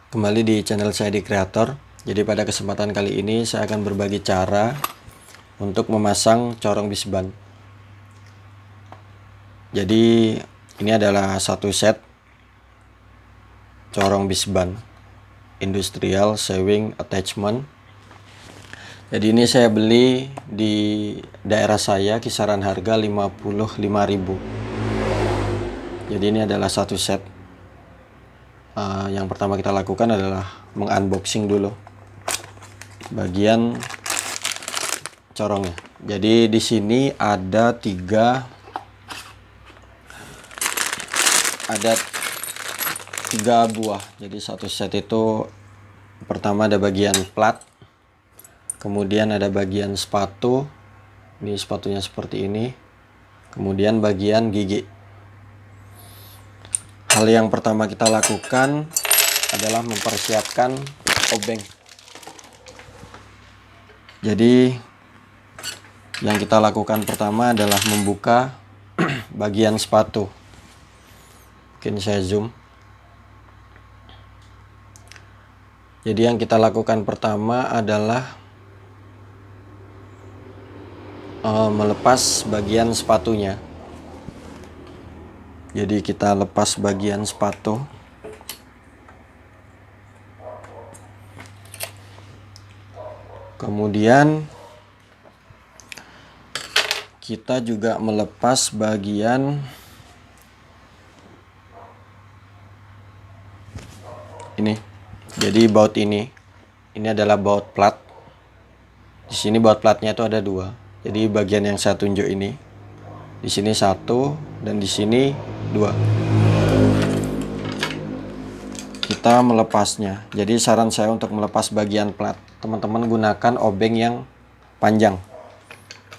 Kembali di channel saya di Creator. Jadi pada kesempatan kali ini saya akan berbagi cara untuk memasang corong bisban. Jadi ini adalah satu set corong bisban industrial sewing attachment. Jadi ini saya beli di daerah saya, kisaran harga 55.000. Jadi ini adalah satu set. Yang pertama kita lakukan adalah mengunboxing dulu bagian corongnya. Jadi di sini ada tiga buah. Jadi satu set itu pertama ada bagian plat, kemudian ada bagian sepatu. Ini sepatunya seperti ini. Kemudian bagian gigi. Hal yang pertama kita lakukan adalah mempersiapkan obeng. Jadi yang kita lakukan pertama adalah membuka bagian sepatu. Mungkin saya zoom. Jadi yang kita lakukan pertama adalah melepas bagian sepatunya. Jadi kita lepas bagian sepatu. Kemudian kita juga melepas bagian ini. Jadi baut ini adalah baut plat. Di sini baut platnya itu ada dua. Jadi bagian yang saya tunjuk ini, di sini satu dan di sini dua. Kita melepasnya. Jadi saran saya untuk melepas bagian plat, teman-teman gunakan obeng yang panjang.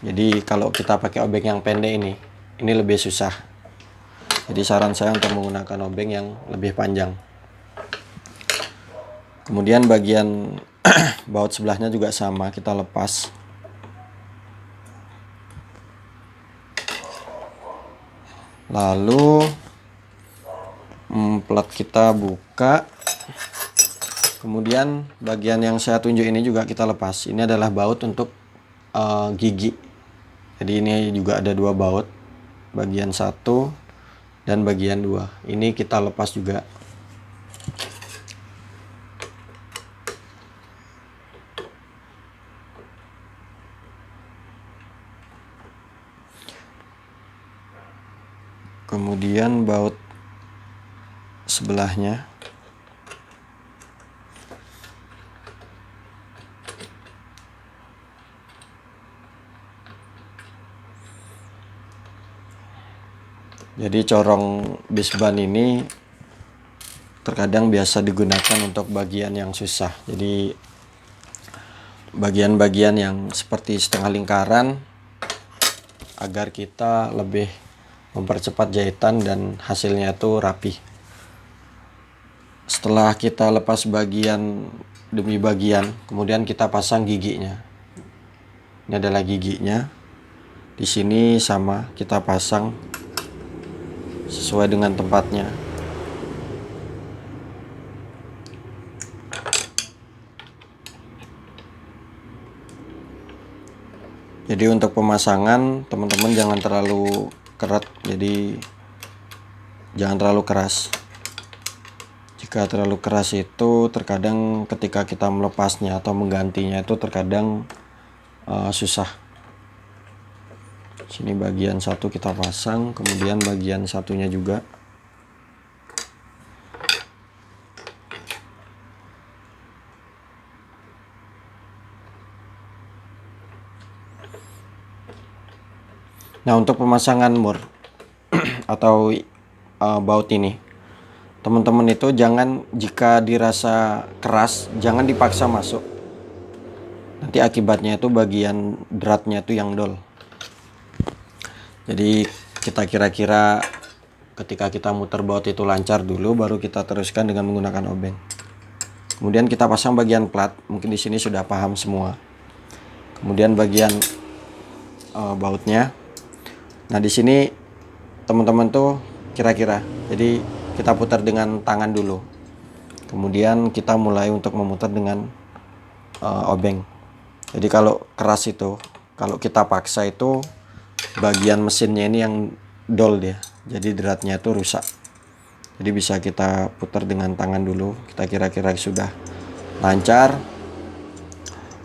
Jadi kalau kita pakai obeng yang pendek ini lebih susah. Jadi saran saya untuk menggunakan obeng yang lebih panjang. Kemudian bagian baut sebelahnya juga sama, kita lepas. Lalu plat kita buka. Kemudian bagian yang saya tunjuk ini juga kita lepas. Ini adalah baut untuk gigi. Jadi ini juga ada dua baut, bagian satu dan bagian dua. Ini kita lepas juga. Kemudian baut sebelahnya. Jadi corong bisban ini terkadang biasa digunakan untuk bagian yang susah. Jadi bagian-bagian yang seperti setengah lingkaran, agar kita lebih mempercepat jahitan dan hasilnya itu rapi. Setelah kita lepas bagian demi bagian, kemudian kita pasang giginya. Ini adalah giginya. Di sini sama, kita pasang sesuai dengan tempatnya. Jadi untuk pemasangan teman-teman jangan terlalu kerat, jadi jangan terlalu keras. Jika terlalu keras itu terkadang ketika kita melepasnya atau menggantinya itu terkadang susah. Sini bagian satu kita pasang, kemudian bagian satunya juga. Nah, untuk pemasangan mur atau baut ini, teman-teman itu jangan, jika dirasa keras jangan dipaksa masuk. Nanti akibatnya itu bagian dratnya itu yang dol. Jadi kita kira-kira ketika kita muter baut itu lancar dulu, baru kita teruskan dengan menggunakan obeng. Kemudian kita pasang bagian plat, mungkin di sini sudah paham semua. Kemudian bagian bautnya. Nah di sini teman-teman tuh kira-kira, jadi kita putar dengan tangan dulu. Kemudian kita mulai untuk memutar dengan obeng. Jadi kalau keras itu, kalau kita paksa itu bagian mesinnya ini yang dol dia, jadi dratnya itu rusak. Jadi bisa kita putar dengan tangan dulu, kita kira-kira sudah lancar,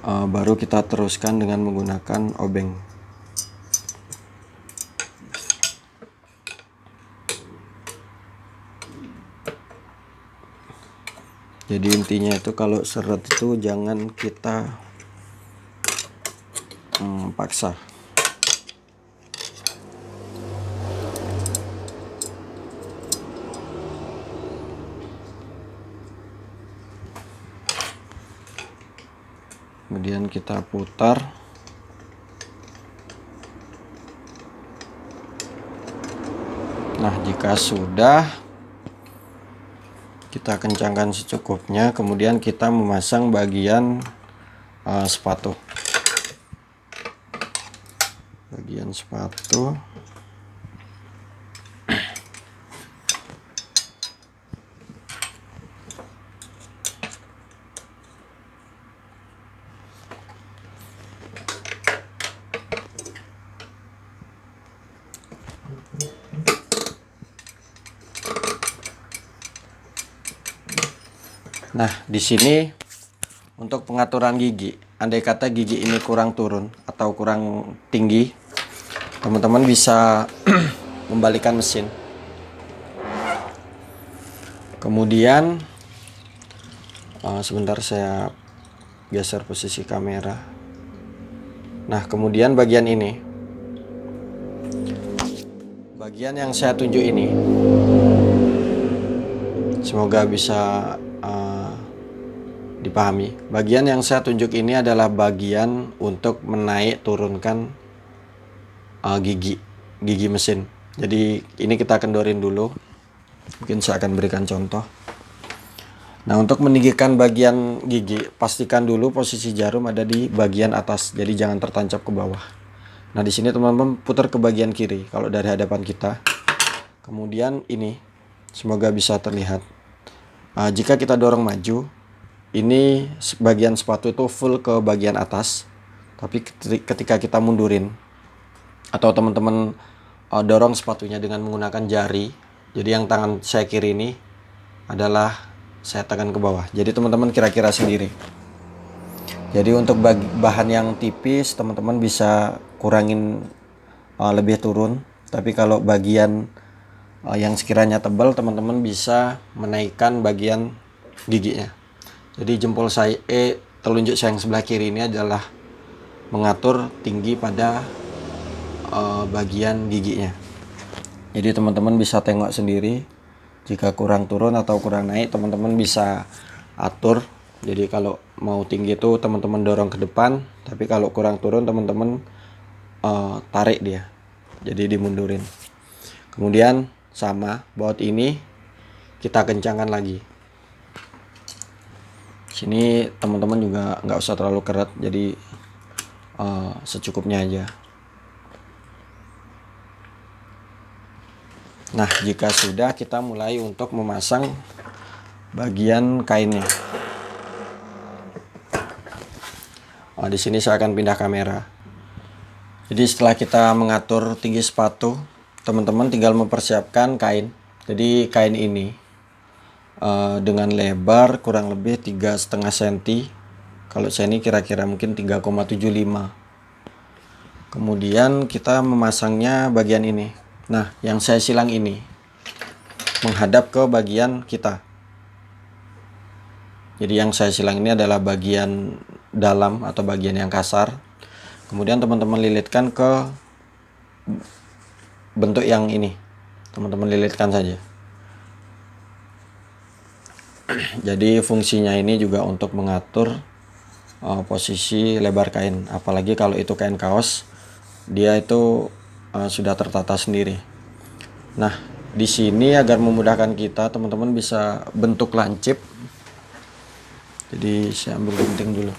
baru kita teruskan dengan menggunakan obeng. Jadi intinya itu kalau seret itu jangan kita paksa. Kemudian kita putar. Nah, jika sudah, kita kencangkan secukupnya. Kemudian kita memasang bagian sepatu. Bagian sepatu. Nah, di sini untuk pengaturan gigi, andai kata gigi ini kurang turun atau kurang tinggi, teman-teman bisa membalikan mesin. Kemudian sebentar saya geser posisi kamera. Nah, kemudian bagian ini, bagian yang saya tunjuk ini, semoga bisa dipahami. Bagian yang saya tunjuk ini adalah bagian untuk menaik turunkan gigi mesin. Jadi ini kita kendorin dulu. Mungkin saya akan berikan contoh. Nah, untuk meninggikan bagian gigi, pastikan dulu posisi jarum ada di bagian atas. Jadi jangan tertancap ke bawah. Nah, di sini teman-teman putar ke bagian kiri kalau dari hadapan kita. Kemudian ini semoga bisa terlihat. Jika kita dorong maju, ini bagian sepatu itu full ke bagian atas. Tapi ketika kita mundurin atau teman-teman dorong sepatunya dengan menggunakan jari, jadi yang tangan saya kiri ini adalah saya tekan ke bawah. Jadi teman-teman kira-kira sendiri. Jadi untuk bahan yang tipis teman-teman bisa kurangin lebih turun. Tapi kalau bagian yang sekiranya tebal, teman-teman bisa menaikkan bagian giginya. Jadi jempol saya, telunjuk saya yang sebelah kiri ini adalah mengatur tinggi pada bagian giginya. Jadi teman-teman bisa tengok sendiri. Jika kurang turun atau kurang naik, teman-teman bisa atur. Jadi kalau mau tinggi itu teman-teman dorong ke depan, tapi kalau kurang turun teman-teman tarik dia. Jadi dimundurin. Kemudian sama baut ini kita kencangkan lagi. Sini teman-teman juga nggak usah terlalu kerat, jadi secukupnya aja. Nah, jika sudah, kita mulai untuk memasang bagian kainnya. Di sini saya akan pindah kamera. Jadi setelah kita mengatur tinggi sepatu, teman-teman tinggal mempersiapkan kain. Jadi kain ini dengan lebar kurang lebih 3,5 cm. Kalau saya ini kira-kira mungkin 3,75. Kemudian kita memasangnya bagian ini. Nah, yang saya silang ini menghadap ke bagian kita. Jadi yang saya silang ini adalah bagian dalam atau bagian yang kasar. Kemudian teman-teman lilitkan ke bentuk yang ini. Teman-teman lilitkan saja. Jadi fungsinya ini juga untuk mengatur posisi lebar kain. Apalagi kalau itu kain kaos, dia itu sudah tertata sendiri. Nah, di sini agar memudahkan kita, teman-teman bisa bentuk lancip. Jadi saya ambil gunting dulu.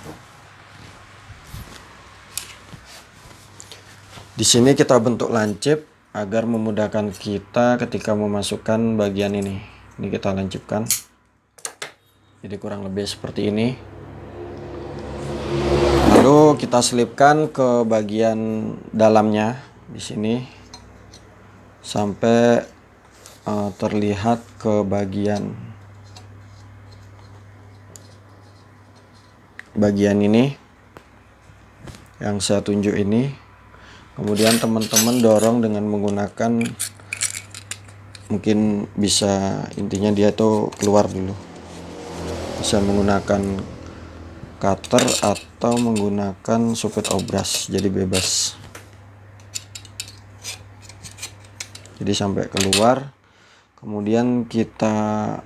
Di sini kita bentuk lancip agar memudahkan kita ketika memasukkan bagian ini. Ini kita lancipkan. Jadi kurang lebih seperti ini. Lalu kita selipkan ke bagian dalamnya di sini sampai terlihat ke bagian ini yang saya tunjuk ini. Kemudian teman-teman dorong dengan menggunakan, mungkin bisa, intinya dia tuh keluar dulu, bisa menggunakan cutter atau menggunakan supet obras, jadi bebas. Jadi sampai keluar. Kemudian kita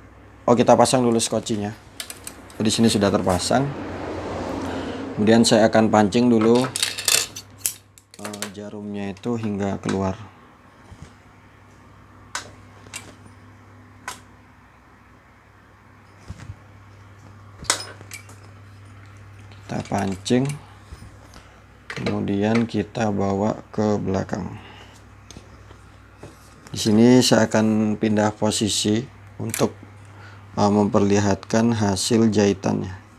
pasang dulu skocinya. Di sini sudah terpasang. Kemudian saya akan pancing dulu jarumnya itu hingga keluar. Kita pancing, kemudian kita bawa ke belakang. Di sini saya akan pindah posisi untuk memperlihatkan hasil jahitannya.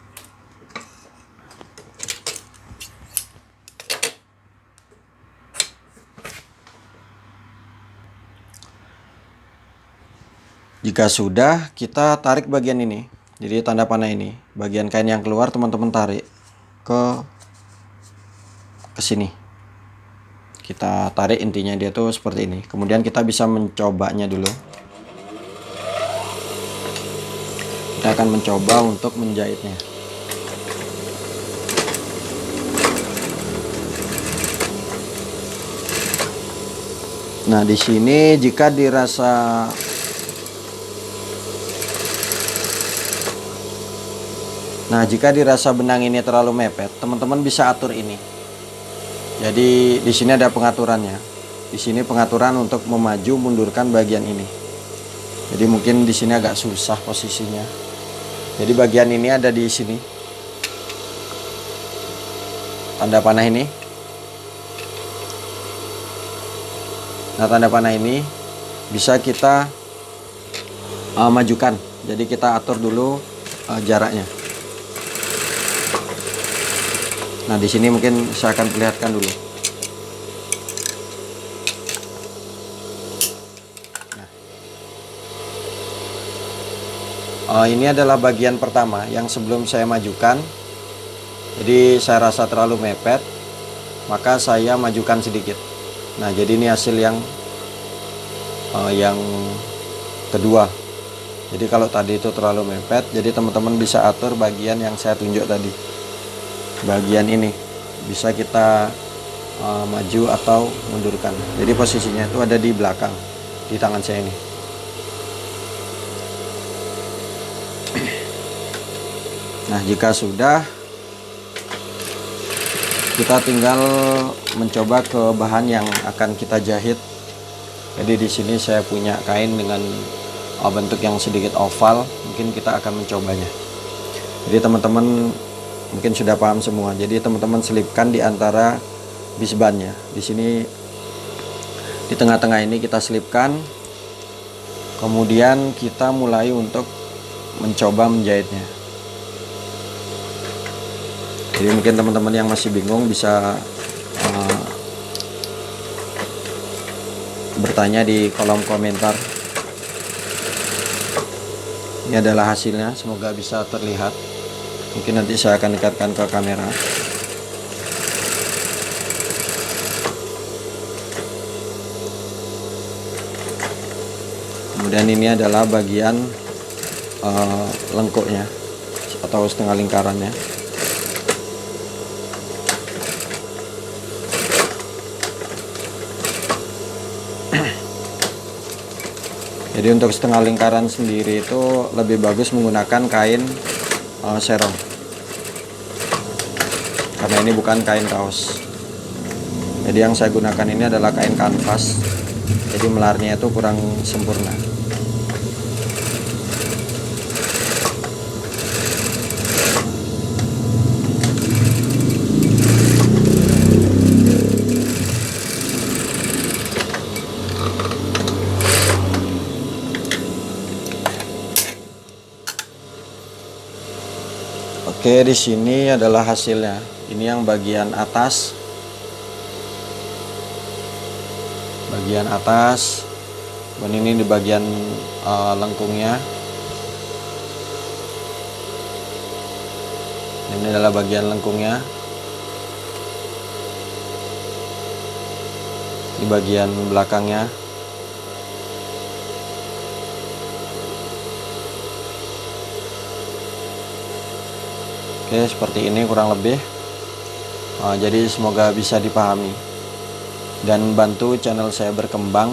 Jika sudah, kita tarik bagian ini. Jadi tanda panah ini, bagian kain yang keluar teman-teman tarik ke sini. Kita tarik, intinya dia tuh seperti ini. Kemudian kita bisa mencobanya dulu. Kita akan mencoba untuk menjahitnya. Nah, di sini jika dirasa benang ini terlalu mepet, teman-teman bisa atur ini. Jadi di sini ada pengaturannya. Di sini pengaturan untuk memaju mundurkan bagian ini. Jadi mungkin di sini agak susah posisinya. Jadi bagian ini ada di sini. Tanda panah ini. Nah, tanda panah ini bisa kita majukan. Jadi kita atur dulu jaraknya. Nah, di sini mungkin saya akan perlihatkan dulu. Nah, ini adalah bagian pertama yang sebelum saya majukan. Jadi saya rasa terlalu mepet, maka saya majukan sedikit. Nah, jadi ini hasil yang kedua. Jadi kalau tadi itu terlalu mepet, jadi teman-teman bisa atur bagian yang saya tunjuk tadi. Bagian ini bisa kita maju atau mundurkan. Jadi posisinya itu ada di belakang, di tangan saya ini. Nah, jika sudah, kita tinggal mencoba ke bahan yang akan kita jahit. Jadi di sini saya punya kain dengan bentuk yang sedikit oval, mungkin kita akan mencobanya. Jadi teman-teman mungkin sudah paham semua. Jadi teman-teman selipkan di antara bisbannya. Di sini di tengah-tengah ini kita selipkan. Kemudian kita mulai untuk mencoba menjahitnya. Jadi mungkin teman-teman yang masih bingung bisa bertanya di kolom komentar. Ini adalah hasilnya, semoga bisa terlihat. Mungkin nanti saya akan dekatkan ke kamera. Kemudian ini adalah bagian lengkuknya atau setengah lingkarannya. Jadi untuk setengah lingkaran sendiri itu lebih bagus menggunakan kain serong, karena ini bukan kain kaos. Jadi yang saya gunakan ini adalah kain kanvas, jadi melarnya itu kurang sempurna. Oke, di sini adalah hasilnya. Ini yang bagian atas. Bagian atas. Dan ini di bagian lengkungnya. Ini adalah bagian lengkungnya. Di bagian belakangnya. Oke, seperti ini kurang lebih. Jadi semoga bisa dipahami dan bantu channel saya berkembang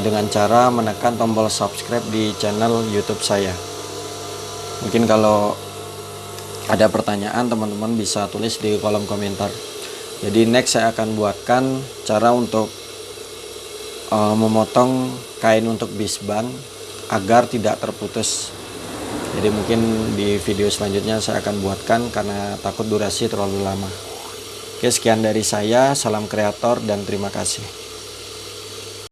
dengan cara menekan tombol subscribe di channel YouTube saya. Mungkin kalau ada pertanyaan, teman-teman bisa tulis di kolom komentar. Jadi next saya akan buatkan cara untuk memotong kain untuk bisban agar tidak terputus. Jadi mungkin di video selanjutnya saya akan buatkan karena takut durasi terlalu lama. Oke, sekian dari saya. Salam kreator dan terima kasih.